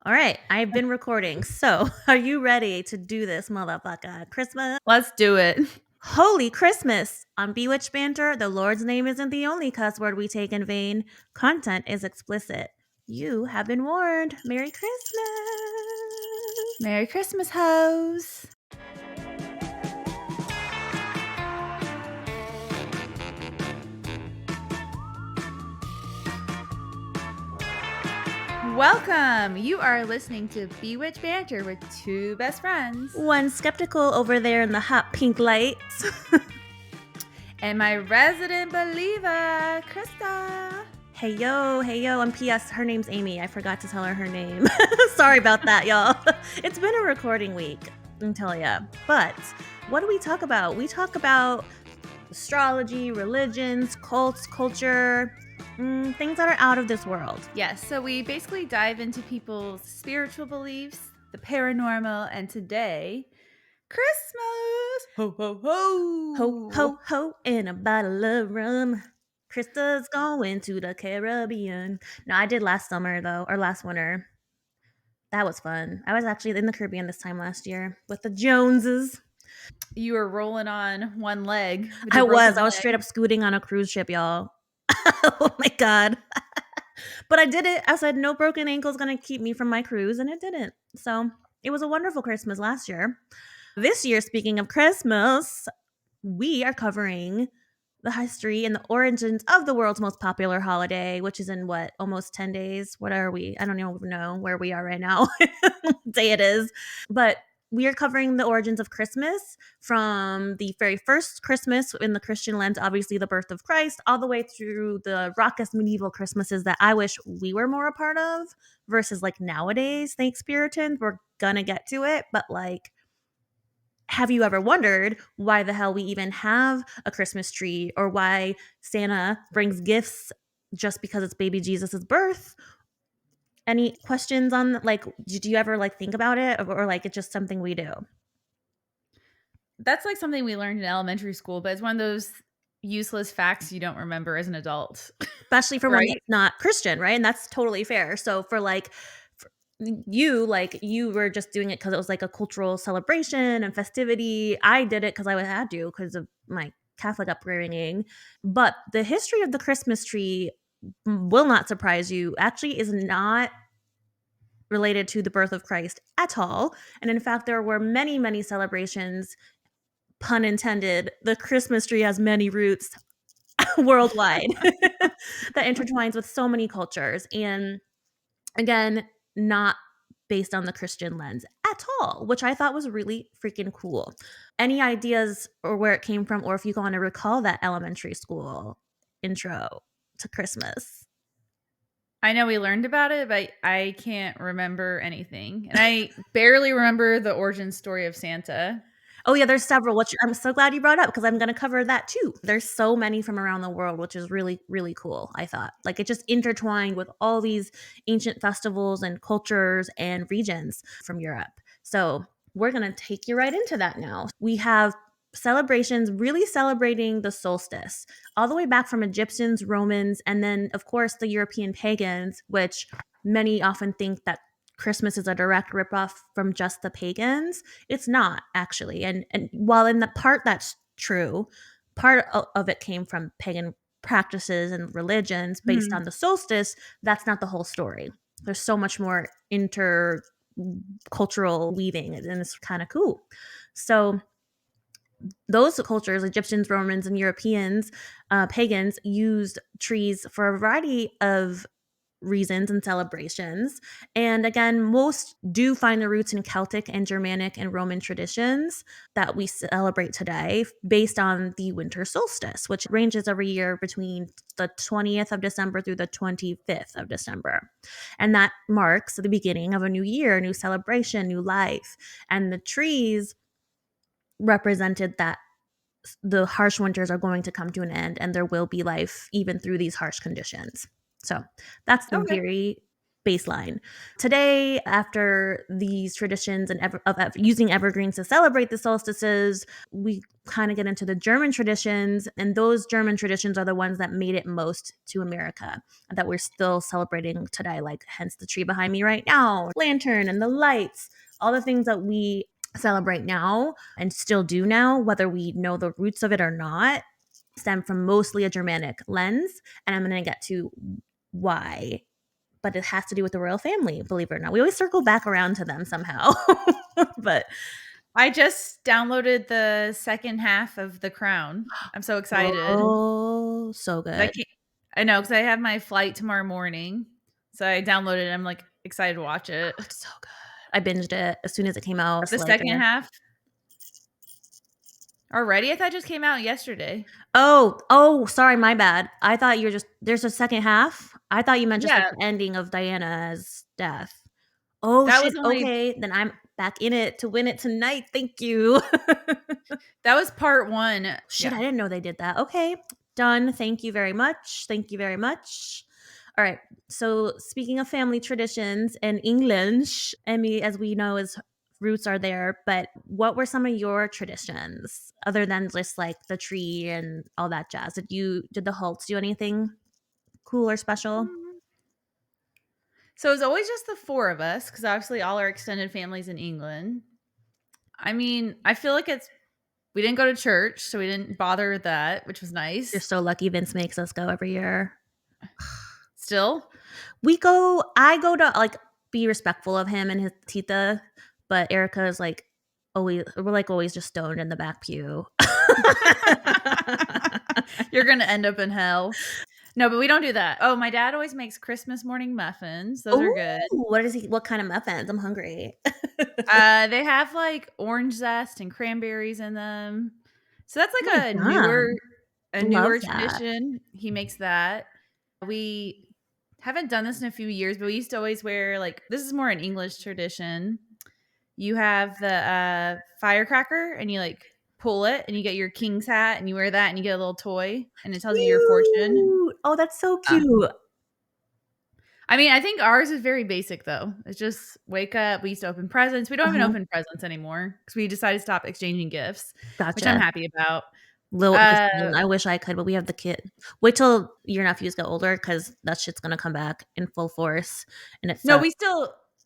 All right, I've been recording. So, are you ready to do this, motherfucker? Christmas. Let's do it. Holy Christmas! On Bewitched Banter, the Lord's name isn't the only cuss word we take in vain. Content is explicit. You have been warned. Merry Christmas! Merry Christmas, hoes. Welcome. You are listening to Bewitched Banter with two best friends. One skeptical over there in the hot pink lights. And my resident believer, Krista. Hey yo, and P.S. Her name's Amy. I forgot to tell her name. Sorry about that, y'all. It's been a recording week, I'll tell ya. But what do we talk about? We talk about astrology, religions, cults, culture, things that are out of this world. Yes, so we basically dive into people's spiritual beliefs, the paranormal, and today, Christmas. Ho, ho, ho. Ho, ho, ho, and a bottle of rum. Krista's going to the Caribbean. No, I did last summer, though, or last winter. That was fun. I was actually in the Caribbean this time last year with the Joneses. You were rolling on one leg. With I your broken was leg. straight up scooting on a cruise ship, y'all. Oh my God. But I did it. I said, no broken ankle is going to keep me from my cruise, and it didn't. So it was a wonderful Christmas last year. This year, speaking of Christmas, we are covering the history and the origins of the world's most popular holiday, which is in what, almost 10 days? What are we? I don't even know where we are right now, what day it is. But we are covering the origins of Christmas from the very first Christmas in the Christian lens, obviously the birth of Christ, all the way through the raucous medieval Christmases that I wish we were more a part of versus like nowadays. Thanks, Puritans. We're gonna get to it. But like, have you ever wondered why the hell we even have a Christmas tree or why Santa brings gifts just because it's baby Jesus's birth? Any questions on like, did you ever like think about it or like it's just something we do? That's like something we learned in elementary school, but it's one of those useless facts you don't remember as an adult. Especially for one Right? that's not Christian, right? And that's totally fair. So for like you were just doing it because it was like a cultural celebration and festivity. I did it because I had to because of my Catholic upbringing. But the history of the Christmas tree will not surprise you. Actually, is not related to the birth of Christ at all. And in fact, there were many, many celebrations. Pun intended. The Christmas tree has many roots worldwide that intertwines with so many cultures. And again, not based on the Christian lens at all, which I thought was really freaking cool. Any ideas or where it came from, or if you want to recall that elementary school intro to Christmas? I know we learned about it, but I can't remember anything. And I barely remember the origin story of Santa. Oh yeah, there's several, which I'm so glad you brought up because I'm going to cover that too. There's so many from around the world, which is really, really cool. I thought like it just intertwined with all these ancient festivals and cultures and regions from Europe. So we're going to take you right into that now. We have celebrations really celebrating the solstice all the way back from Egyptians, Romans, and then of course the European pagans, which many often think that Christmas is a direct ripoff from just the pagans. It's not actually. And while in the part that's true, part of it came from pagan practices and religions based on the solstice. That's not the whole story. There's so much more intercultural weaving, and it's kind of cool. So those cultures, Egyptians, Romans, and Europeans, pagans, used trees for a variety of reasons and celebrations. And again, most do find their roots in Celtic and Germanic and Roman traditions that we celebrate today based on the winter solstice, which ranges every year between the 20th of December through the 25th of December. And that marks the beginning of a new year, new celebration, new life. And the trees represented that the harsh winters are going to come to an end and there will be life even through these harsh conditions. So that's the Okay. very baseline. Today, after these traditions and using evergreens to celebrate the solstices, we kind of get into the German traditions, and those German traditions are the ones that made it most to America that we're still celebrating today, like hence the tree behind me right now, lantern and the lights, all the things that we celebrate now and still do now, whether we know the roots of it or not, stem from mostly a Germanic lens. And I'm going to get to why, but it has to do with the royal family, believe it or not. We always circle back around to them somehow. But I just downloaded the second half of The Crown. I'm so excited. oh, so good. I know, because I have my flight tomorrow morning. So I downloaded it. I'm like excited to watch it. Oh, it's so good. I binged it as soon as it came out. The second half already? I thought it just came out yesterday. Oh, sorry, my bad. I thought you were just there's a second half. I thought you meant just like Yeah, the ending of Diana's death. Oh that shit. was only Okay, then I'm back in it to win it tonight. Thank you. that was part 1. Shit, Yeah. I didn't know they did that. Okay, done. Thank you very much. Thank you very much. All right. So speaking of family traditions and English, Emmy, as we know, is roots are there. But what were some of your traditions other than just like the tree and all that jazz? Did the Holtz do anything cool or special? Mm. So it was always just the 4 of us, because obviously all our extended families in England. I mean, I feel like we didn't go to church, so we didn't bother with that, which was You're nice. so lucky. Vince makes us go every year. Still, We go. I go to like be respectful of him and his tita, but Erica is like always. We're like always just stoned in the back pew. you're gonna end up in hell. No, but we don't do that. Oh, my dad always makes Christmas morning muffins. Those are Oh, good. what is he? What kind of muffins? I'm hungry. They have like orange zest and cranberries in them. So that's Oh my like a god, love newer that. tradition. He makes that. We haven't done this in a few years, but we used to always wear, like, this is more an English tradition. You have the firecracker, and you like pull it, and you get your king's hat, and you wear that, and you get a little toy, and it tells you your fortune. Cute. Oh, that's so Uh, cute. I mean, I think ours is very basic though. It's just wake up. We used to open presents. We don't even Uh-huh. open presents anymore because we decided to stop exchanging gifts, which I'm Gotcha. happy about. Little the Uh, same. I wish I could, but we have the kid. Wait till your nephews get older because that shit's gonna come back in full force, and it no, sucks.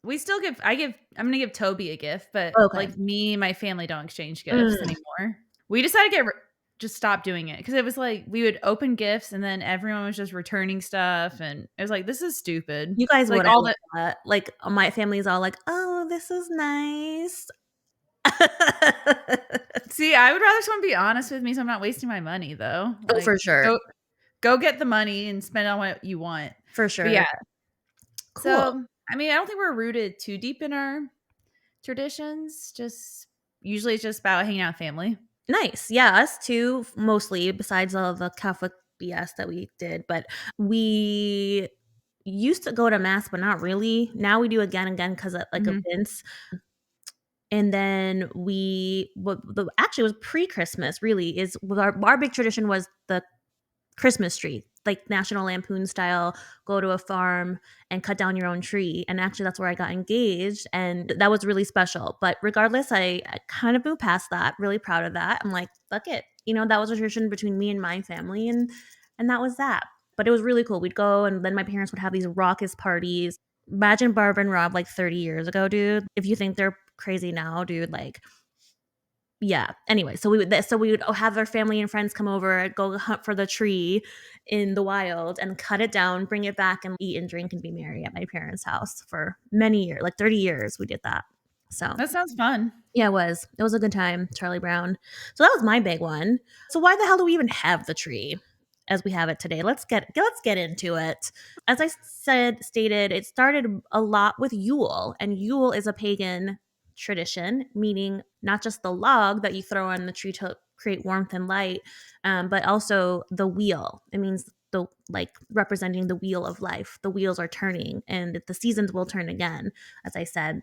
we still give. I'm gonna give Toby a gift, but Okay. like me and my family don't exchange gifts Mm. anymore. We decided to just stop doing it because it was like we would open gifts and then everyone was just returning stuff, and it was like, this is stupid. You guys Like wouldn't all like the that. Like my family's all like, "Oh, this is nice." See, I would rather someone be honest with me, so I'm not wasting my money though. Oh, Like for sure. go get the money and spend it on what you want. For But sure. yeah, Cool. so I mean, I don't think we're rooted too deep in our traditions. Just usually it's just about hanging out with family. Nice. Yeah, us too, mostly, besides all the Catholic BS that we did. But we used to go to mass, but not really. Now we do again and again because of like Mhm. events. And then actually it was pre-Christmas, really, is our big tradition was the Christmas tree, like National Lampoon style, go to a farm and cut down your own tree. And actually, that's where I got engaged. And that was really special. But regardless, I kind of moved past that, really proud of that. I'm like, fuck it. That was a tradition between me and my family. And that was that. But it was really cool. We'd go, and then my parents would have these raucous parties. Imagine Barb and Rob like 30 years ago, dude. If you think they're crazy now, dude, like yeah. Anyway, so we would have our family and friends come over, go hunt for the tree in the wild and cut it down, bring it back and eat and drink and be merry at my parents' house for many years, like 30 years we did that. So That sounds fun. yeah, it was. It was a good time, Charlie Brown. So that was my big one. So why the hell do we even have the tree as we have it today? Let's get into it. As I stated, it started a lot with Yule, and Yule is a pagan tradition, meaning not just the log that you throw on the tree to create warmth and light, but also the wheel. It means the like representing the wheel of life. The wheels are turning, and the seasons will turn again, as I said.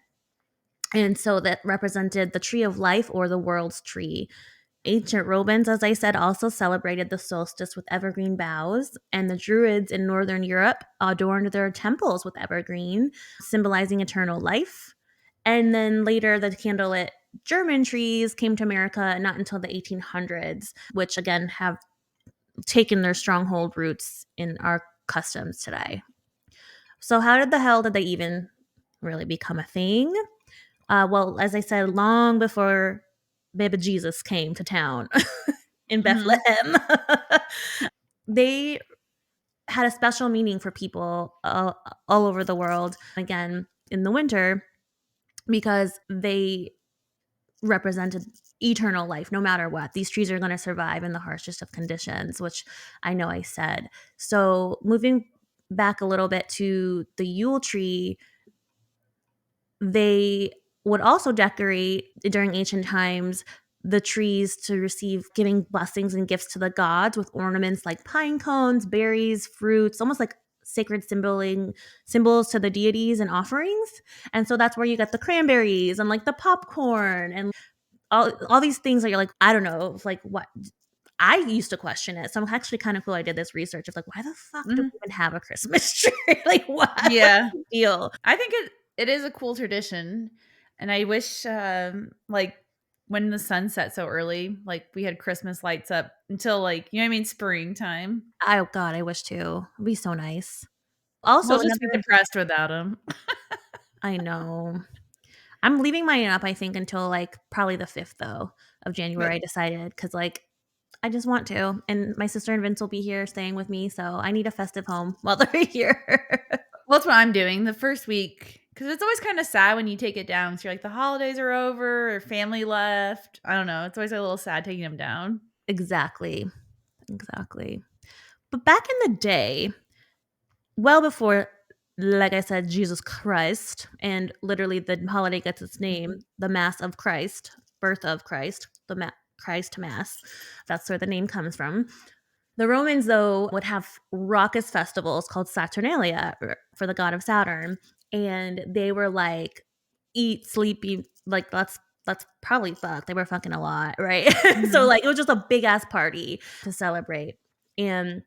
And so that represented the tree of life or the world's tree. Ancient Romans, as I said, also celebrated the solstice with evergreen boughs, and the Druids in Northern Europe adorned their temples with evergreen, symbolizing eternal life. And then later, the candlelit German trees came to America not until the 1800s, which again have taken their stronghold roots in our customs today. So, how did the hell did they even really become a thing? Well, as I said, long before baby Jesus came to town in Mhm. Bethlehem, they had a special meaning for people all over the world, again, in the winter, because they represented eternal life no matter what. These trees are going to survive in the harshest of conditions, which I know I said. So, moving back a little bit to the Yule tree, they would also decorate during ancient times the trees to receive giving blessings and gifts to the gods with ornaments like pine cones, berries, fruits, almost like sacred symbols to the deities and offerings. And so that's where you get the cranberries and like the popcorn and all these things that you're like, I don't know, like what I used to question it. So I'm actually kind of cool I did this research of like, why the fuck do Mhm. we even have a Christmas tree? Like what? What's Yeah. the deal? I think it is a cool tradition, and I wish, like, when the sun set so early, like, we had Christmas lights up until, like, you know what I mean, springtime. Oh god, I wish too. It'd be so nice. Also, We'll just be another depressed without them. I know. I'm leaving mine up, I think, until, like, probably the 5th, though, of But January, I decided, because like, I just want to, and my sister and Vince will be here staying with me, so I need a festive home while they're here. well, that's what I'm doing the first week because it's always kinda sad when you take it down. So you're like, the holidays are over or family left. I don't know, it's always a little sad taking them down. Exactly, exactly. But back in the day, well before, like I said, Jesus Christ, and literally the holiday gets its name, Mhm. the Mass of Christ, birth of Christ, the Christ Mass. That's where the name comes from. The Romans, though, would have raucous festivals called Saturnalia for the god of Saturn, and they were like eat, sleep, eat, like let's probably fuck. They were fucking a lot, right? So Mhm. like it was just a big ass party to celebrate. And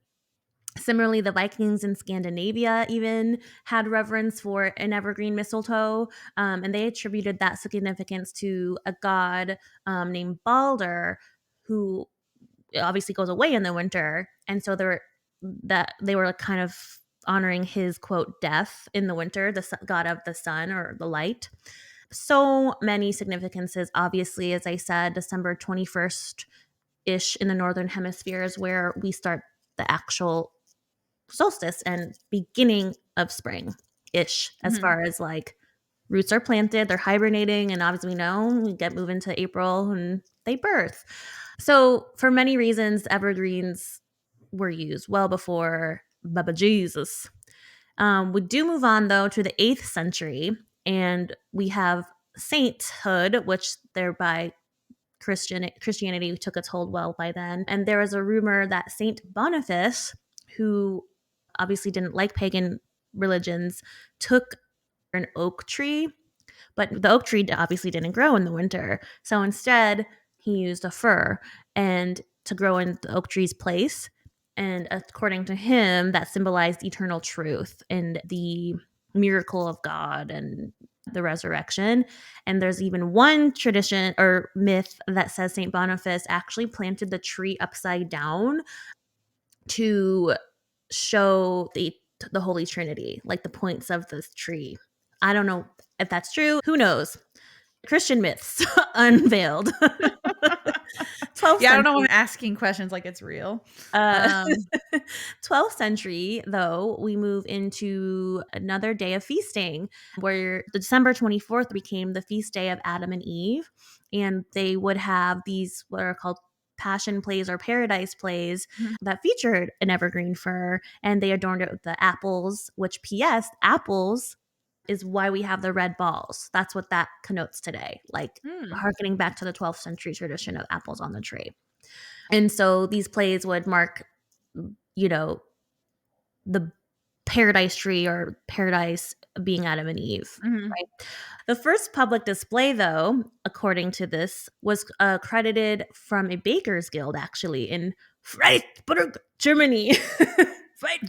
similarly, the Vikings in Scandinavia even had reverence for an evergreen mistletoe, and they attributed that significance to a god named Balder, who obviously goes away in the winter, and so they were kind of honoring his quote death in the winter, the god of the sun or the light. So many significances. Obviously, as I said, December 21st ish in the northern hemisphere is where we start the actual solstice and beginning of spring ish, as Mhm. far as like roots are planted, they're hibernating, and obviously we know we get moving to April and they birth. So for many reasons, evergreens were used well before Baba Jesus. We do move on though to the 8th century, and we have sainthood, which thereby Christianity took its hold well by then. And there was a rumor that Saint Boniface, who obviously didn't like pagan religions, took an oak tree, but the oak tree obviously didn't grow in the winter. So instead, he used a fir and to grow in the oak tree's place. And according to him, that symbolized eternal truth and the miracle of God and the resurrection. And there's even one tradition or myth that says St. Boniface actually planted the tree upside down to show the Holy Trinity, like the points of this tree. I don't know if that's true. Who knows? Christian myths unveiled. 12th Yeah, I don't know why century. I'm asking questions like it's real. Uh, Um 12th century, though, we move into another day of feasting where the December 24th became the feast day of Adam and Eve. And they would have these, what are called passion plays or paradise plays Mhm. that featured an evergreen fir, and they adorned it with the apples, which, P.S., apples is why we have the red balls. That's what that connotes today, like Mm. harkening back to the 12th century tradition of apples on the tree. And so these plays would mark, you know, the paradise tree, or paradise being Adam and Eve. Mhm. Right. The first public display, though, according to this, was credited from a baker's guild, actually, in Freiburg, Germany. Frei-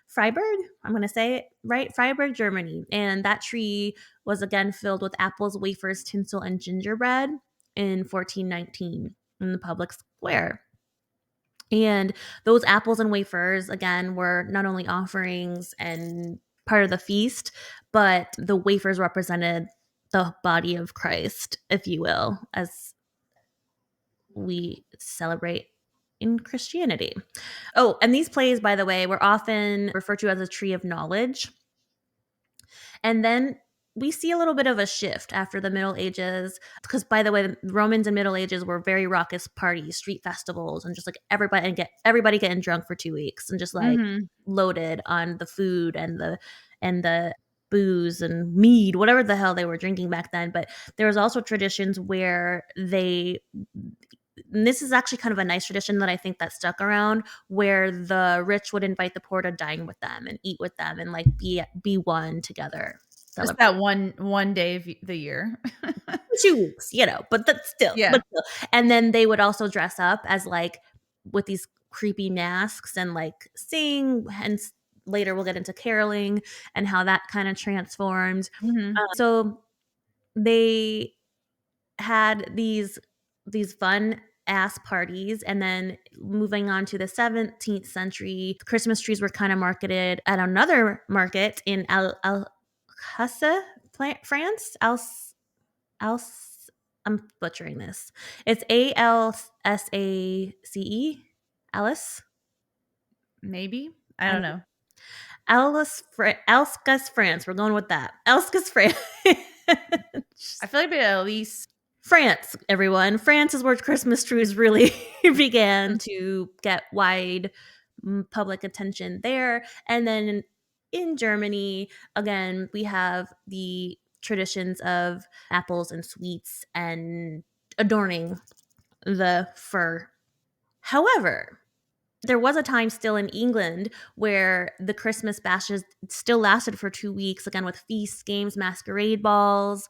Freiburg, I'm going to say it right, Freiburg, Germany. And that tree was again filled with apples, wafers, tinsel, and gingerbread in 1419 in the public square. And those apples and wafers, again, were not only offerings and part of the feast, but the wafers represented the body of Christ, if you will, as we celebrate in Christianity. Oh, and these plays, by the way, were often referred to as a tree of knowledge. And then we see a little bit of a shift after the Middle Ages, because, by the way, the Romans and Middle Ages were very raucous parties, street festivals, and just like everybody getting drunk for 2 weeks and just like Mhm. loaded on the food and the booze and mead, whatever the hell they were drinking back then. But there was also traditions where and this is actually kind of a nice tradition that I think that stuck around, where the rich would invite the poor to dine with them and eat with them and like be one together. Just Celebrate that one day of the year. 2 weeks, but that's still, Yeah. and then they would also dress up as like with these creepy masks and like sing, and later we'll get into caroling and how that kind of transformed. Mhm. So they had these fun ass parties, and then moving on to the 17th century, Christmas trees were kind of marketed at another market in Alsace, France. I'm butchering this. It's Alsace. Alice. Maybe. I I don't don't know. know. Alsace, France. We're going with that. Alsace, France. I feel like at least France, everyone. France is where Christmas trees really began to get wide public attention there. And then in Germany, again, we have the traditions of apples and sweets and adorning the fur. However, there was a time still in England where the Christmas bashes still lasted for 2 weeks, again, with feasts, games, masquerade balls.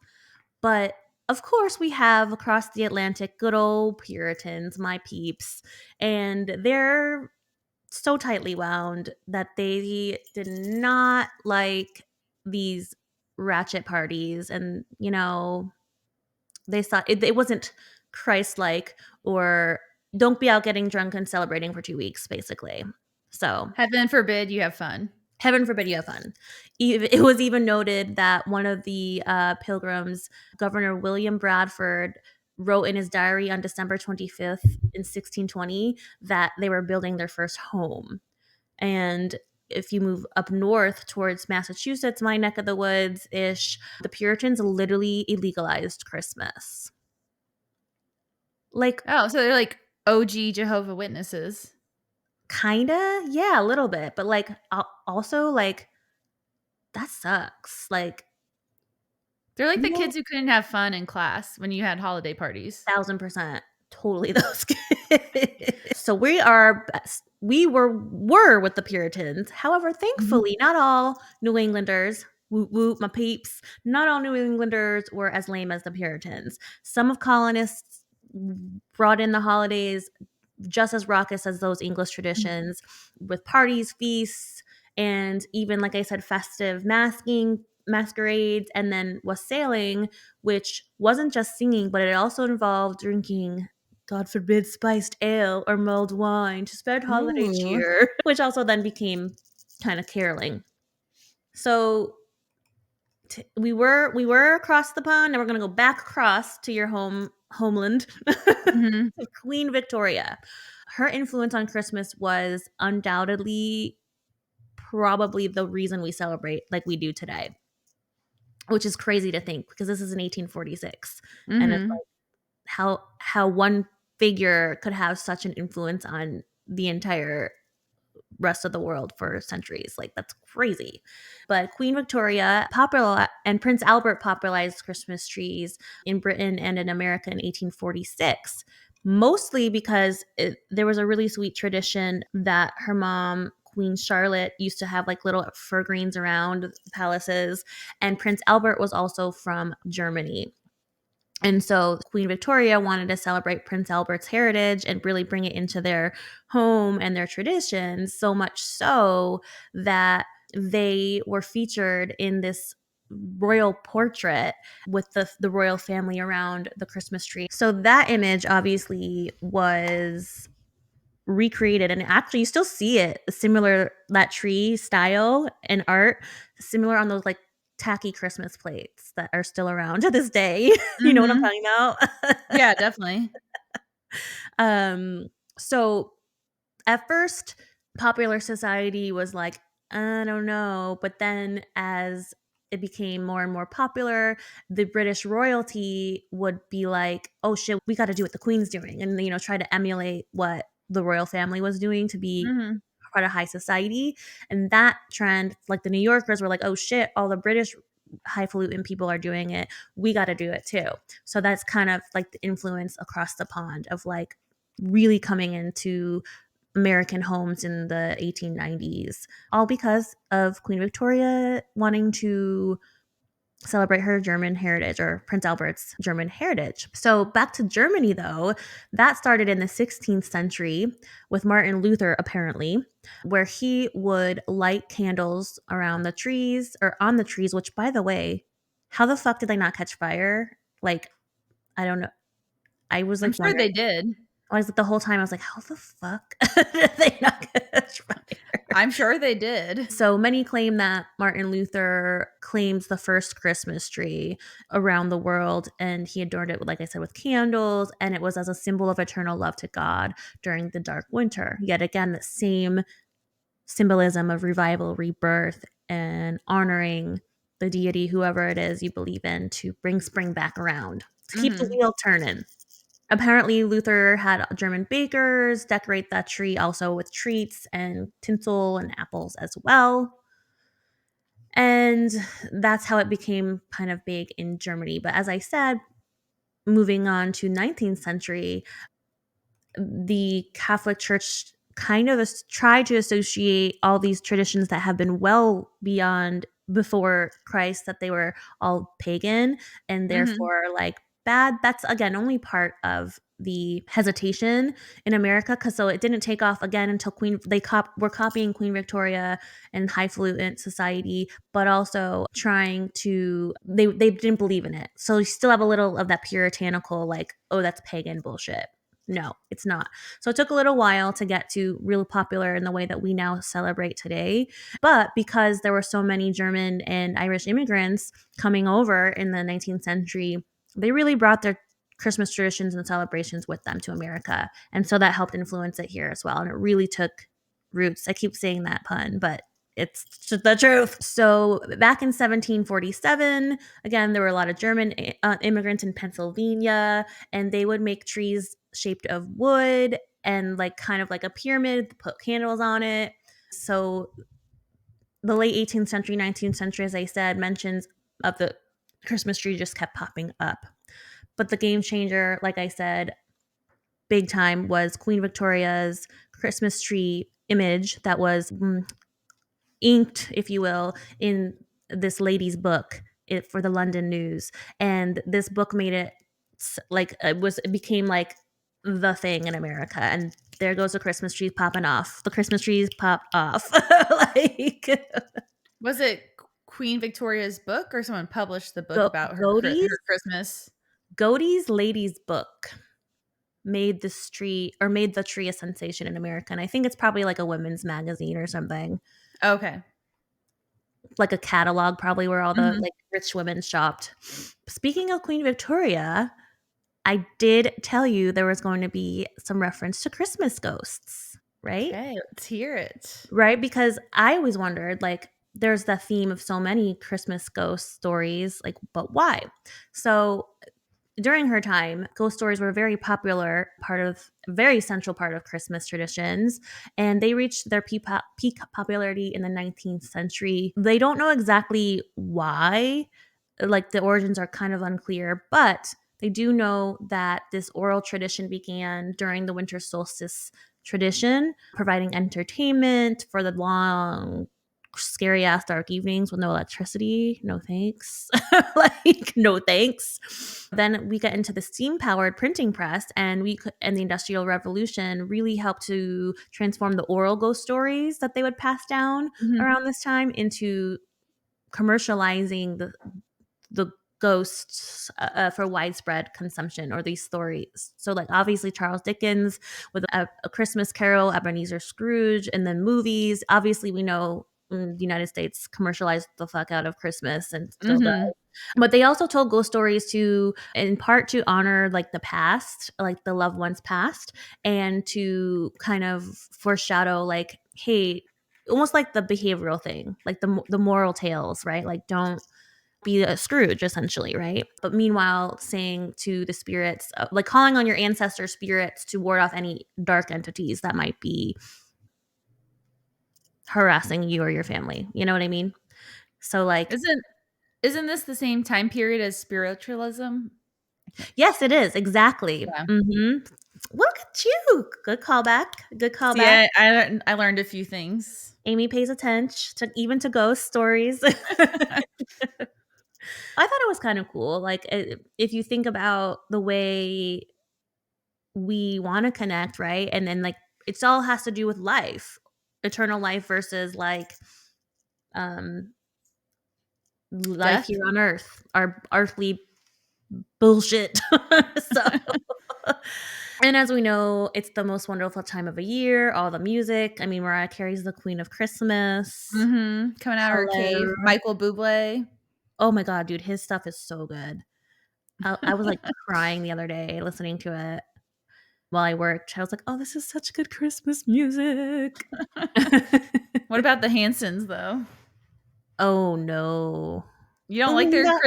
But of course, we have across the Atlantic good old Puritans, my peeps, and they're so tightly wound that they did not like these ratchet parties. And, they thought it wasn't Christ like, or don't be out getting drunk and celebrating for 2 weeks, basically. So heaven forbid you have fun. heaven forbid you have fun. It was even noted that one of the pilgrims, Governor William Bradford, wrote in his diary on December 25th in 1620 that they were building their first home. And if you move up north towards Massachusetts, my neck of the woods ish, the Puritans literally illegalized Christmas. Like, Oh, so they're like OG Jehovah Witnesses. kinda, yeah, a little bit, but like also like that sucks. Like, They're like the no, kids who couldn't have fun in class when you had holiday parties. 1,000% totally those kids. So we were with the Puritans. However, Mhm. thankfully, not all New Englanders, whoop whoop, my peeps, not all New Englanders were as lame as the Puritans. Some of colonists brought in the holidays just as raucous as those English traditions, with parties, feasts, and even, like I said, festive masquerades, and then wassailing, which wasn't just singing, but it also involved drinking, God forbid, spiced ale or mulled wine to spread holiday Ooh. cheer, which also then became kind of caroling. So we were across the pond, and we're gonna go back across to your homeland. Mhm. Queen Victoria. Her influence on Christmas was undoubtedly probably the reason we celebrate like we do today, which is crazy to think because this is in 1846, and it's Mhm. like how one figure could have such an influence on the entire rest of the world for centuries. Like, that's crazy. But Queen Victoria and Prince Albert popularized Christmas trees in Britain and in America in 1846, mostly because there was a really sweet tradition that her mom, Queen Charlotte used to have like little fir greens around the palaces, and Prince Albert was also from Germany. And so Queen Victoria wanted to celebrate Prince Albert's heritage and really bring it into their home and their traditions, so much so that they were featured in this royal portrait with the royal family around the Christmas tree. So that image obviously was recreated, and actually you still see it similar, that tree style and art similar on those like tacky Christmas plates that are still around to this day. You know what I'm Mhm. talking about? Yeah, definitely. um so at first, popular society was like, I don't know. But then as it became more and more popular, the British royalty would be like, oh shit, we got to do what the Queen's doing. And, try to emulate what the royal family was doing to be Mhm. part of high society. And that trend, like the New Yorkers were like, oh shit, all the British highfalutin people are doing it. We got to do it too. So that's kind of like the influence across the pond of like really coming into American homes in the 1890s, all because of Queen Victoria wanting to celebrate her German heritage, or Prince Albert's German heritage. So back to Germany, though, that started in the 16th century with Martin Luther, apparently, where he would light candles around the trees or on the trees, which, by the way, how the fuck did they not catch fire? Like, I don't know. I was I'm like sure wondering. they did. I was like the whole time I was like, how the fuck did they not catch fire? I'm sure they did. So many claim that Martin Luther claims the first Christmas tree around the world, and he adorned it, like I said, with candles, and it was as a symbol of eternal love to God during the dark winter. Yet again, the same symbolism of revival, rebirth, and honoring the deity, whoever it is you believe in, to bring spring back around, to keep the Mhm. wheel turning. Apparently, Luther had German bakers decorate that tree also with treats and tinsel and apples as well. And that's how it became kind of big in Germany. But as I said, moving on to 19th century, the Catholic Church kind of tried to associate all these traditions that have been well beyond before Christ, that they were all pagan and Mhm. therefore like bad. That's again only part of the hesitation in America, because so it didn't take off again until were copying Queen Victoria and highfalutin society, but also trying to they didn't believe in it. So you still have a little of that puritanical like, oh, that's pagan bullshit. No, it's not. So it took a little while to get to real popular in the way that we now celebrate today. But because there were so many German and Irish immigrants coming over in the 19th century, they really brought their Christmas traditions and celebrations with them to America. And so that helped influence it here as well. And it really took roots. I keep saying that pun, but it's the truth. So back in 1747, again, there were a lot of German immigrants in Pennsylvania, and they would make trees shaped of wood and like kind of like a pyramid, put candles on it. So the late 18th century, 19th century, as I said, mentions of the Christmas tree just kept popping up. But the game changer, like I said, big time, was Queen Victoria's Christmas tree image that was inked, if you will, in this lady's book for the London News. And this book made it like it became like the thing in America. And there goes the Christmas trees popping off. The Christmas trees popped off. Like Was it Queen Victoria's book or someone published the book about Godey's her Christmas? Godey's Lady's Book made the tree a sensation in America. And I think it's probably like a women's magazine or something, Okay. like a catalog, probably where all the Mhm. like rich women shopped. Speaking of Queen Victoria, I did tell you there was going to be some reference to Christmas ghosts, right? Okay, let's hear it. Right? Because I always wondered, like, there's the theme of so many Christmas ghost stories, like, but why? So during her time, ghost stories were a very popular part of, very central part of Christmas traditions, and they reached their peak popularity in the 19th century. They don't know exactly why, like the origins are kind of unclear, but they do know that this oral tradition began during the winter solstice tradition, providing entertainment for the long, scary ass dark evenings with no electricity. No thanks. Like, no thanks. Then we get into the steam powered printing press, and the Industrial Revolution really helped to transform the oral ghost stories that they would pass down Mhm. around this time into commercializing the ghosts for widespread consumption, or these stories. So, like, obviously Charles Dickens with a Christmas Carol, Ebenezer Scrooge, and then movies. Obviously, we know the United States commercialized the fuck out of Christmas and still does. Mhm. But they also told ghost stories to, in part, to honor like the past, like the loved ones past, and to kind of foreshadow, like, hey, almost like the behavioral thing, like the moral tales, right? Like, don't be a Scrooge, essentially, right? But meanwhile, saying to the spirits, like calling on your ancestor spirits to ward off any dark entities that might be harassing you or your family. You know what I mean? So, like, Isn't this the same time period as spiritualism? I can't. yes, it is exactly. Yeah. Look at you. Good callback. Good See, callback. I learned a few things. Amy pays attention to even to ghost stories. I thought it was kind of cool. Like, if you think about the way we want to connect, right? And then, like, it's all has to do with life, eternal life versus like um life Death? here on earth, our earthly bullshit. So, and as we know, it's the most wonderful time of a year, all the music. I mean, Mariah Carey's the queen of Christmas. Mhm. Coming out of her cave. Hello. Michael Bublé. Oh my god, dude, his stuff is so good. I was like crying the other day listening to it while I worked. I was like, "Oh, this is such good Christmas music." What about the Hansons, though? Oh, no. You don't Oh like my their god.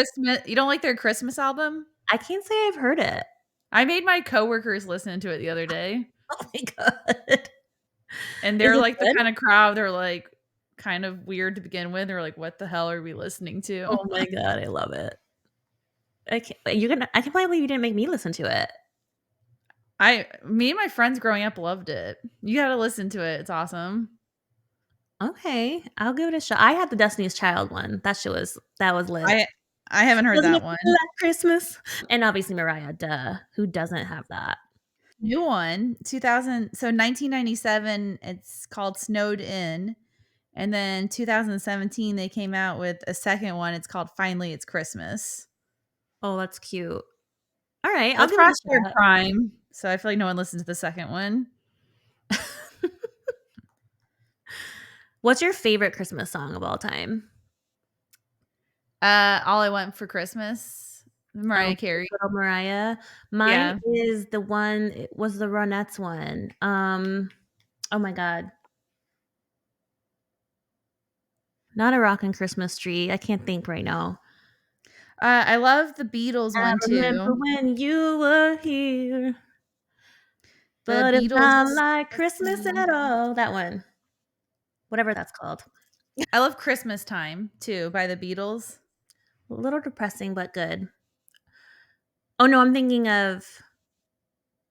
Christmas album? I can't say I've heard it. I made my coworkers listen to it the other day, Oh my god. and Is they're it like the good? kinda crowd, they're, like, kind of weird to begin with. They're like, "What the hell are we listening to?" Oh my god, I love it. I can't believe you didn't make me listen to it. Me and my friends growing up loved it. You gotta listen to it, it's awesome. Okay, I'll give it a shot. I had the Destiny's Child one. That was lit. I I haven't heard Doesn't that it one. feel like Christmas? And obviously Mariah, duh. Who doesn't have that? New one, 1997, it's called Snowed In, and then 2017, they came out with a second one, it's called Finally It's Christmas. Oh, that's cute. Alright, I'll That's give it past a their shot. prime, so I feel like no one listened to the second one. What's your favorite Christmas song of all time? All I Want for Christmas, Oh, Mariah Carey. good old Mariah. Mine Yeah. is the one, it was the Ronettes one. Oh my god. Not a rockin' Christmas tree. I can't think right now. I love the Beatles I one remember too. when you were here, The but it's not Beatles like Christmas at all. That one. Whatever that's called. I love Christmas Time too by the Beatles. A little depressing, but good. Oh no, I'm thinking of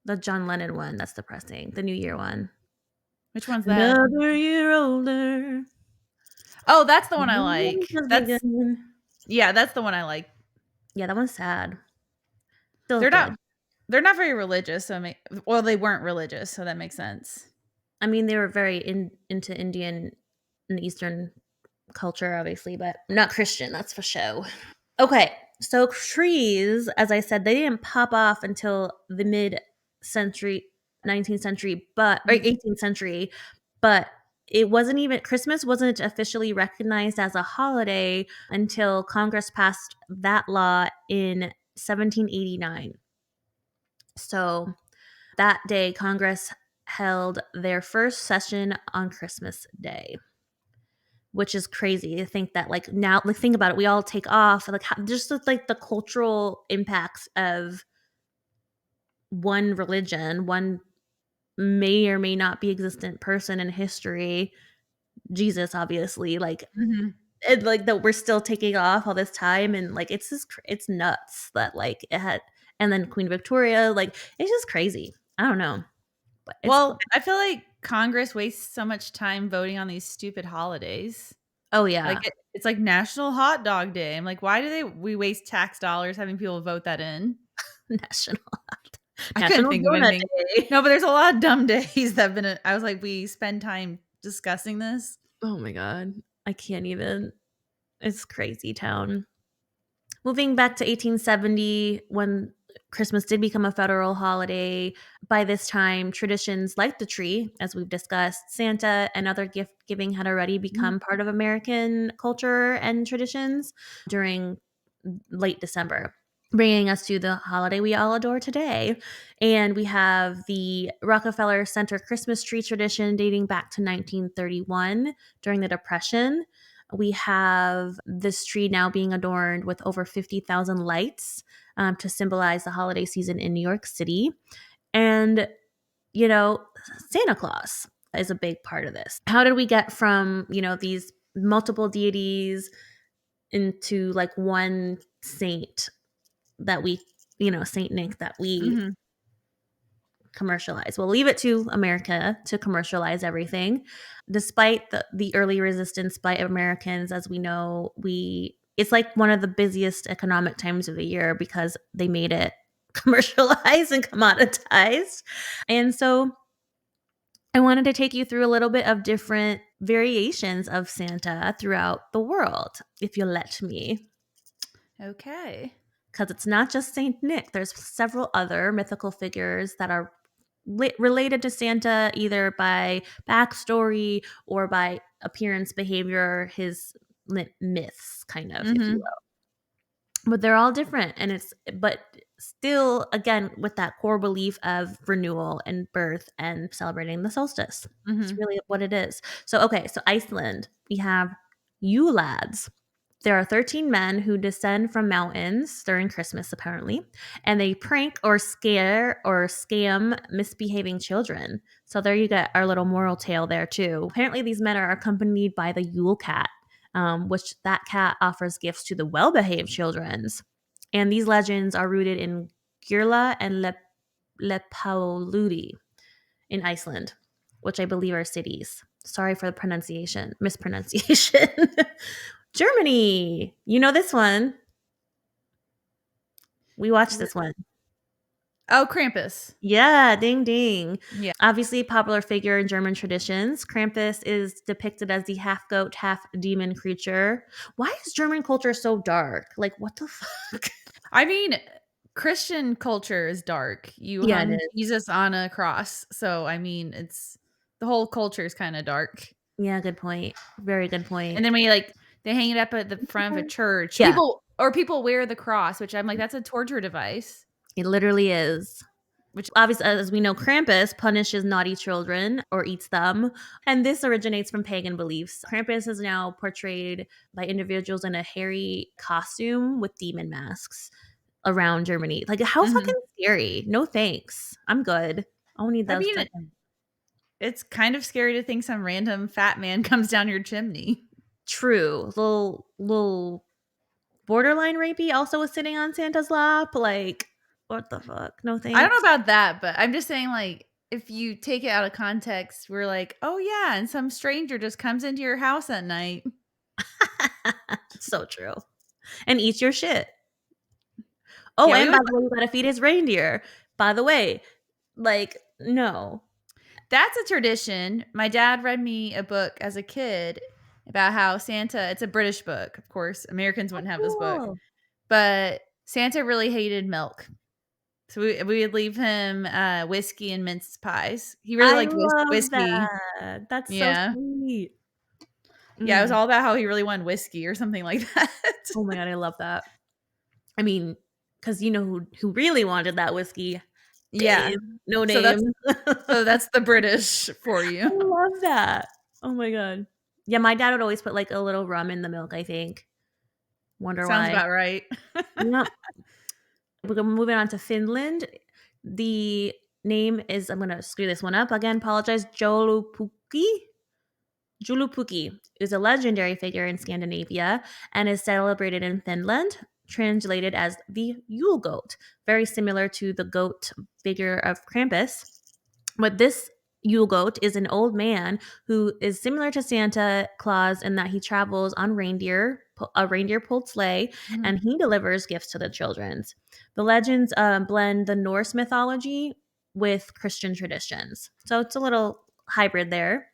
the John Lennon one. That's depressing. The New Year one. Which one's that? Another year older. Oh, that's the one I The like. has begun. Yeah, that's the one I like. Yeah, that one's sad. Still They're not good. they're not very religious, so well, they weren't religious, so that makes sense. I mean, they were very into Indian and Eastern culture, obviously, but not Christian. That's for show. Okay, so trees, as I said, they didn't pop off until the mid-century, 19th century, but or Mm, 18th century, but it wasn't even Christmas wasn't officially recognized as a holiday until Congress passed that law in 1789. So that day, Congress held their first session on Christmas Day, which is crazy to think that, like, now, like, think about it, we all take off, like, how, just like the cultural impacts of one religion, one may or may not be existent person in history, Jesus, obviously, like, mhm. and like that we're still taking off all this time, and like it's just it's nuts that like it had, and then Queen Victoria, like it's just crazy. I don't know. But it's Well, I feel like Congress wastes so much time voting on these stupid holidays. oh Like, yeah, it's like National Hot Dog Day. I'm like, why do we waste tax dollars having people vote that in? national I couldn't National think of Donut anything. Day. No, but there's a lot of dumb days that have been I was like, we spend time discussing this. Oh my god, I can't even. It's crazy town. Moving back to 1870, when Christmas did become a federal holiday, by this time, traditions like the tree, as we've discussed, Santa, and other gift giving had already Mhm. become part of American culture and traditions during late December, bringing us to the holiday we all adore today. And we have the Rockefeller Center Christmas tree tradition dating back to 1931 during the Depression. We have this tree now being adorned with over 50,000 lights to symbolize the holiday season in New York City. And, you know, Santa Claus is a big part of this. How did we get from, these multiple deities into like one saint that we, Saint Nick that we Mhm. commercialize? We'll leave it to America to commercialize everything. Despite the early resistance by Americans, as we know, it's like one of the busiest economic times of the year because they made it commercialized and commoditized. And so I wanted to take you through a little bit of different variations of Santa throughout the world, if you'll let me. Okay. Because it's not just Saint Nick. There's several other mythical figures that are related to Santa, either by backstory or by appearance, behavior, his myths, kind of, if you Mhm. will. But they're all different, but still, again, with that core belief of renewal and birth and celebrating the solstice. It's Mhm. really what it is. So Iceland, we have Yule lads. There are 13 men who descend from mountains during Christmas, apparently, and they prank or scare or scam misbehaving children. So there you get our little moral tale there, too. Apparently, these men are accompanied by the Yule cat, which that cat offers gifts to the well-behaved children's. And these legends are rooted in Gjörla and Lepaludi in Iceland, which I believe are cities. Sorry for the mispronunciation. Germany. You know this one. We watched this one. Oh, Krampus. Yeah, ding ding. Yeah. Obviously, popular figure in German traditions. Krampus is depicted as the half goat, half demon creature. Why is German culture so dark? Like, what the fuck? I mean, Christian culture is dark. You Yeah, it hung is. Jesus on a cross. So, I mean, it's the whole culture is kind of dark. Yeah, good point. Very good point. And then they hang it up at the front of a church. Yeah, People wear the cross, which I'm like, that's a torture device. it literally is. Which Obviously, as we know, Krampus punishes naughty children or eats them. And this originates from pagan beliefs. Krampus is now portrayed by individuals in a hairy costume with demon masks around Germany. Like, how Mhm. fucking scary. No thanks. I'm good. I don't need I those. mean, it's kind of scary to think some random fat man comes down your chimney. True. Little borderline rapey also was sitting on Santa's lap. Like, what the fuck? No I don't thanks. know about that, but I'm just saying, like, if you take it out of context, we're like, oh yeah, and some stranger just comes into your house at night. So true. And eats your shit. Oh, Yeah, we and by always the way, you gotta feed his reindeer. By the way, like, no. that's a tradition. My dad read me a book as a kid about how Santa, it's a British book, of course. Americans Oh, wouldn't have this book, cool. but Santa really hated milk. So we would leave him whiskey and mince pies. He really I liked love whiskey. that. That's so Yeah. sweet. Yeah, it was Mm. all about how he really wanted whiskey or something like that. Oh my god, I love that. I mean, because you know who really wanted that whiskey? Yeah. Dave. No So name. that's the British for I you. love that. Oh my god. Yeah, my dad would always put like a little rum in the milk, I think. Wonder Sounds why. about right. Yep. We're moving on to Finland. The name is, I'm gonna screw this one up again. Apologize. Joulupuki. Joulupuki is a legendary figure in Scandinavia and is celebrated in Finland, translated as the Yule goat, very similar to the goat figure of Krampus. But this Yule goat is an old man who is similar to Santa Claus in that he travels on a reindeer pulled sleigh, and he delivers gifts to the children. The legends blend the Norse mythology with Christian traditions. So it's a little hybrid there.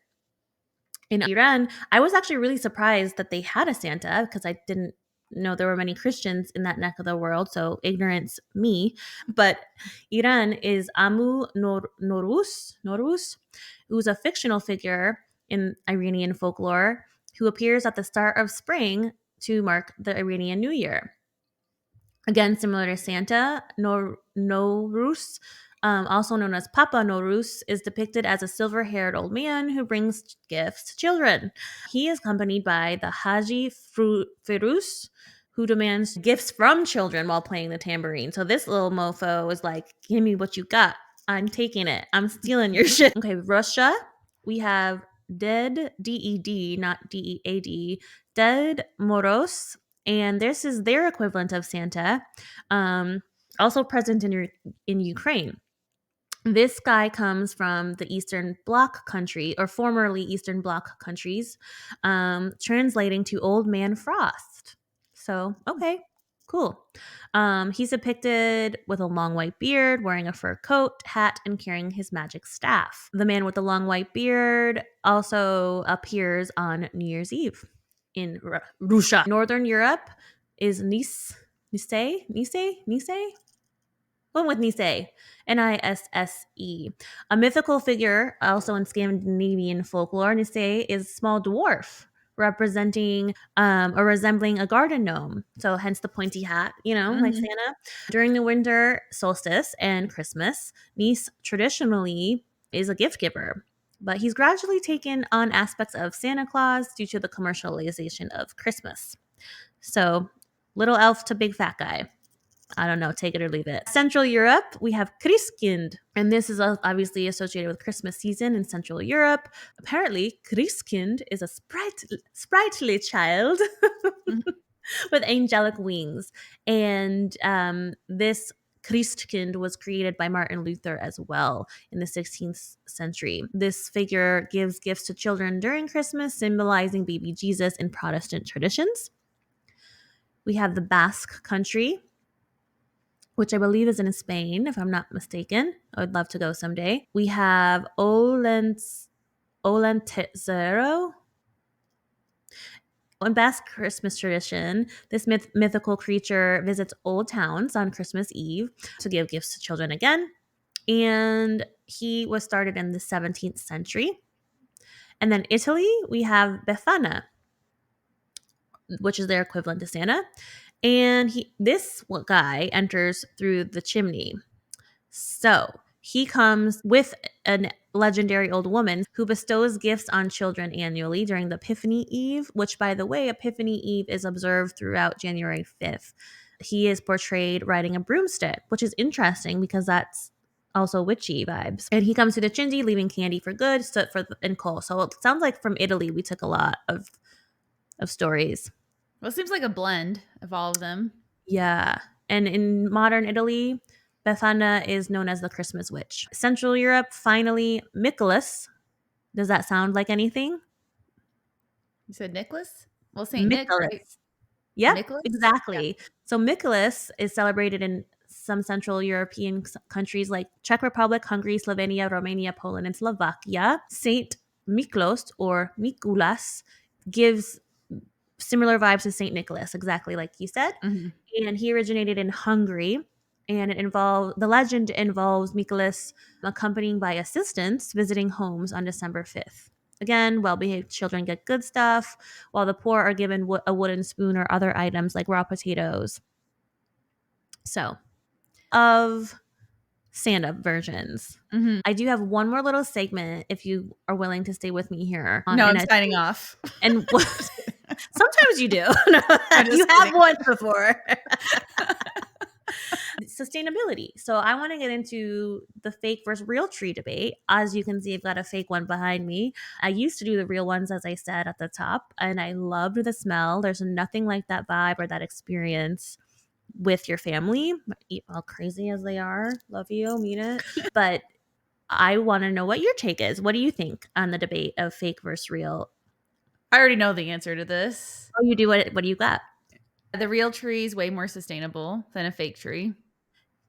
In Iran, I was actually really surprised that they had a Santa because I didn't know there were many Christians in that neck of the world. So ignorance me. But Iran is Norus, who's a fictional figure in Iranian folklore who appears at the start of spring to mark the Iranian New Year. Again, similar to Santa, Norus, also known as Papa Norus, is depicted as a silver-haired old man who brings gifts to children. He is accompanied by the Haji Firuz, who demands gifts from children while playing the tambourine. So this little mofo is like, give me what you got. I'm taking it. I'm stealing your shit. Okay, Russia, we have Dead, D-E-D, not D-E-A-D, Dead Moros, and this is their equivalent of Santa, also present in Ukraine. This guy comes from the Eastern Bloc country, or formerly Eastern Bloc countries, translating to Old Man Frost. So, okay, cool. He's depicted with a long white beard, wearing a fur coat, hat, and carrying his magic staff. The man with the long white beard also appears on New Year's Eve in Russia. Northern Europe is Nisse? One with Nisse, Nisse. A mythical figure also in Scandinavian folklore. Nisse is a small dwarf representing or resembling a garden gnome. So hence the pointy hat, like Santa. During the winter solstice and Christmas, Nisse traditionally is a gift giver. But he's gradually taken on aspects of Santa Claus due to the commercialization of Christmas. So, little elf to big fat guy. I don't know, take it or leave it. Central Europe, we have Christkind, and this is obviously associated with Christmas season in Central Europe. Apparently, Christkind is a sprightly child with angelic wings, and this Christkind was created by Martin Luther as well in the 16th century. This figure gives gifts to children during Christmas, symbolizing baby Jesus in Protestant traditions. We have the Basque country, which I believe is in Spain, if I'm not mistaken. I would love to go someday. We have Olentezero. In Basque Christmas tradition, this mythical creature visits old towns on Christmas Eve to give gifts to children again. And he was started in the 17th century. And then Italy, we have Befana, which is their equivalent to Santa. And this guy enters through the chimney. So he comes with a legendary old woman who bestows gifts on children annually during the Epiphany Eve, which, by the way, Epiphany Eve is observed throughout January 5th. He is portrayed riding a broomstick, which is interesting because that's also witchy vibes. And he comes to the chimney, leaving candy for good and coal. So it sounds like from Italy, we took a lot of stories. Well, it seems like a blend of all of them. Yeah. And in modern Italy, Befana is known as the Christmas witch. Central Europe, finally, Michaelis. Does that sound like anything? You said Nicholas? Well, St. Nick, Michaelis. right? Yep, Nicholas? exactly. Yeah. So Michaelis is celebrated in some Central European countries like Czech Republic, Hungary, Slovenia, Romania, Poland, and Slovakia. Saint Miklos or Mikulas gives similar vibes to Saint Nicholas, exactly like you said. Mm-hmm. And he originated in Hungary. And the legend involves Michaelis accompanied by assistants visiting homes on December 5th. Again, well-behaved children get good stuff, while the poor are given a wooden spoon or other items like raw potatoes. So, of Santa versions. Mm-hmm. I do have one more little segment if you are willing to stay with me here. No, I'm signing off. And sometimes you do. You have once before. Sustainability. So I want to get into the fake versus real tree debate. As you can see, I've got a fake one behind me. I used to do the real ones, as I said at the top, and I loved the smell. There's nothing like that vibe or that experience with your family, all crazy as they are. Love you, mean it. But I want to know what your take is. What do you think on the debate of fake versus real? I already know the answer to this. Oh, you do. What do you got? The real tree is way more sustainable than a fake tree.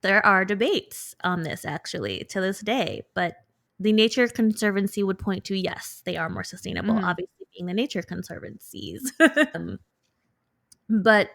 There are debates on this actually to this day, but the Nature Conservancy would point to yes, they are more sustainable, Mhm. obviously being the nature conservancies. But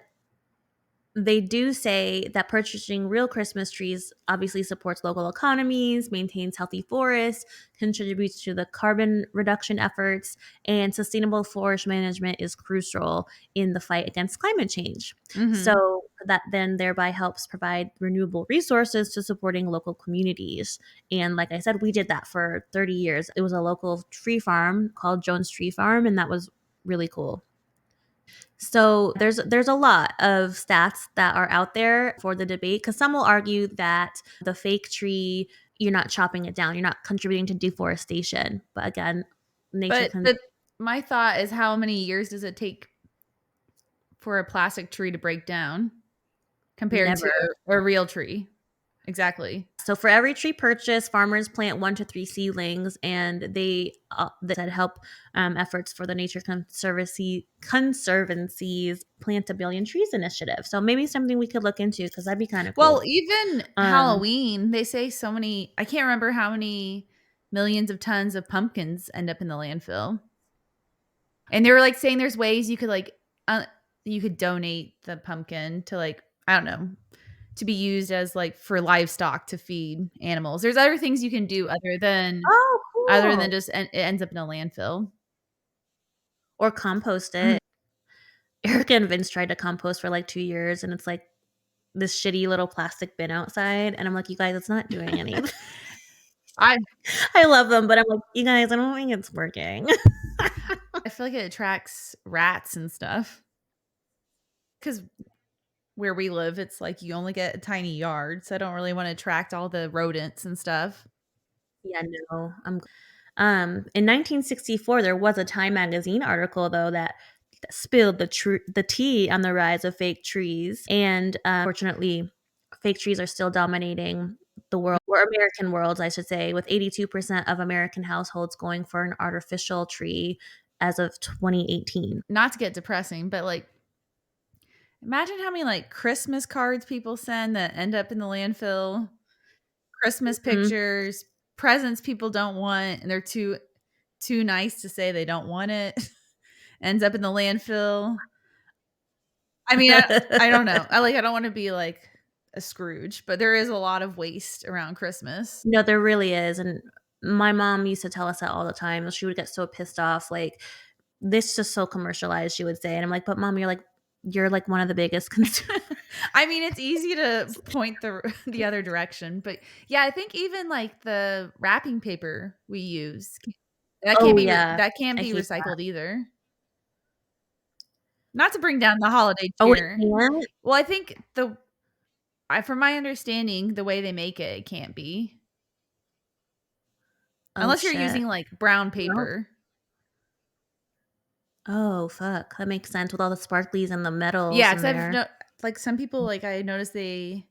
they do say that purchasing real Christmas trees obviously supports local economies, maintains healthy forests, contributes to the carbon reduction efforts, and sustainable forest management is crucial in the fight against climate change. Mhm. So that then thereby helps provide renewable resources to supporting local communities. And like I said, we did that for 30 years. It was a local tree farm called Jones Tree Farm, and that was really cool. So there's a lot of stats that are out there for the debate because some will argue that the fake tree, you're not chopping it down, you're not contributing to deforestation. But again, nature But can my thought is, how many years does it take for a plastic tree to break down compared to never. a real tree? Exactly. So for every tree purchased, farmers plant 1 to 3 seedlings, and they said help efforts for the Nature Conservancy's Plant a Billion Trees initiative. So maybe something we could look into because that'd be kind of Well, cool. even Um, Halloween, they say so many, I can't remember how many millions of tons of pumpkins end up in the landfill. And they were like saying there's ways you could uh, you could donate the pumpkin to I don't know, to be used as for livestock to feed animals. There's other things you can do oh, other than cool. just it ends up in a landfill. Or compost Mhm. it. Erica and Vince tried to compost for like 2 years, and it's like this shitty little plastic bin outside, and I'm like, "You guys, it's not doing anything." I I love them, but I'm like, "You guys, I don't think it's working." I feel like it attracts rats and stuff because where we live, it's like you only get a tiny yard, so I don't really want to attract all the rodents and stuff. Yeah, no, in 1964, there was a Time magazine article though that spilled the tea on the rise of fake trees, and fortunately, fake trees are still dominating the world, or American worlds, I should say, with 82% of American households going for an artificial tree as of 2018. Not to get depressing, but imagine how many Christmas cards people send that end up in the landfill, Christmas Mhm. pictures, presents people don't want, and they're too nice to say they don't want it, ends up in the landfill. I mean, I don't know. I don't want to be like a Scrooge, but there is a lot of waste around Christmas. No, there really is, and my mom used to tell us that all the time. She would get so pissed off, like, "This is just so commercialized," she would say, and I'm like, "But mom, you're like one of the biggest consumers." I mean, it's easy to point the other direction, but yeah, I think even the wrapping paper we use, Oh, yeah. that can't I be hate that. recycled either. Not to bring down the holiday Oh, it cheer. can't? Well, I think from my understanding, the way they make it, it can't be. Oh, Unless you're shit. using brown Well, paper. oh, fuck. That makes sense with all the sparklies and the metals Yeah, in because I've there. no some people, I noticed they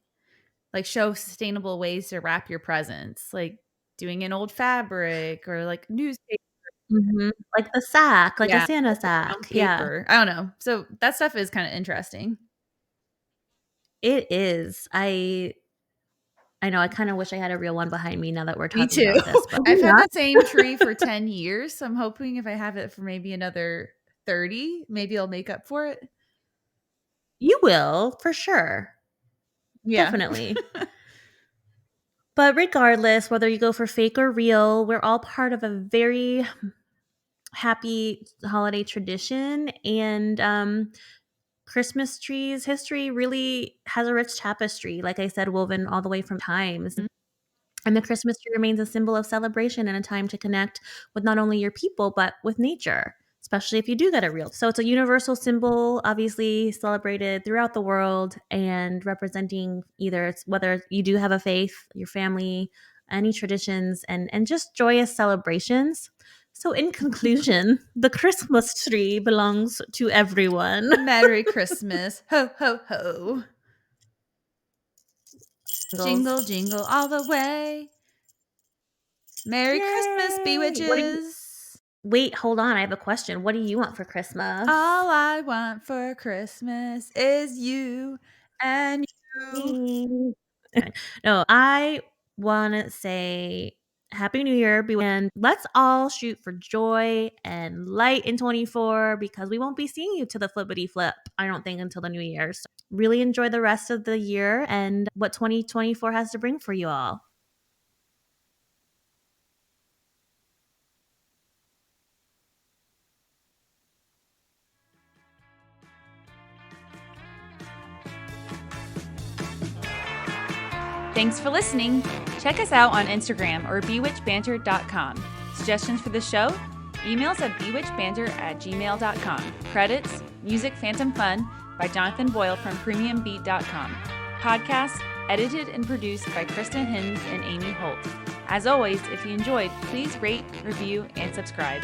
show sustainable ways to wrap your presents, like doing an old fabric or newspaper. Mhm. Like the sack, like a Yeah, Santa the brown sack. Yeah. paper. I don't know. So that stuff is kinda interesting. It is. I know, I kinda wish I had a real one behind me now that we're Me talking too. about this, but I've maybe had not. the same tree for 10 years, so I'm hoping if I have it for maybe another 30, maybe I'll make up for it. You will, for sure. Yeah. Definitely. But regardless, whether you go for fake or real, we're all part of a very happy holiday tradition, and, Christmas trees history really has a rich tapestry, like I said, woven all the way from times. And the Christmas tree remains a symbol of celebration and a time to connect with not only your people, but with nature, especially if you do get a real. So it's a universal symbol, obviously celebrated throughout the world and representing either it's whether you do have a faith, your family, any traditions, and just joyous celebrations. So in conclusion, the Christmas tree belongs to everyone. Merry Christmas. Ho, ho, ho. Singles. Jingle, jingle all the way. Merry Christmas, Yay! Bewitches. Wait, hold on. I have a question. What do you want for Christmas? All I want for Christmas is you and you. Me. No, I want to say Happy New Year, and let's all shoot for joy and light in 24 because we won't be seeing you to the flippity flip, I don't think, until the new year. So really enjoy the rest of the year and what 2024 has to bring for you all. Thanks for listening. Check us out on Instagram or bewitchedbanter.com. Suggestions for the show? Emails at bewitchedbanter@gmail.com. Credits, Music Phantom Fun by Jonathan Boyle from premiumbeat.com. Podcast, edited and produced by Krista Hinds and Amy Holt. As always, if you enjoyed, please rate, review, and subscribe.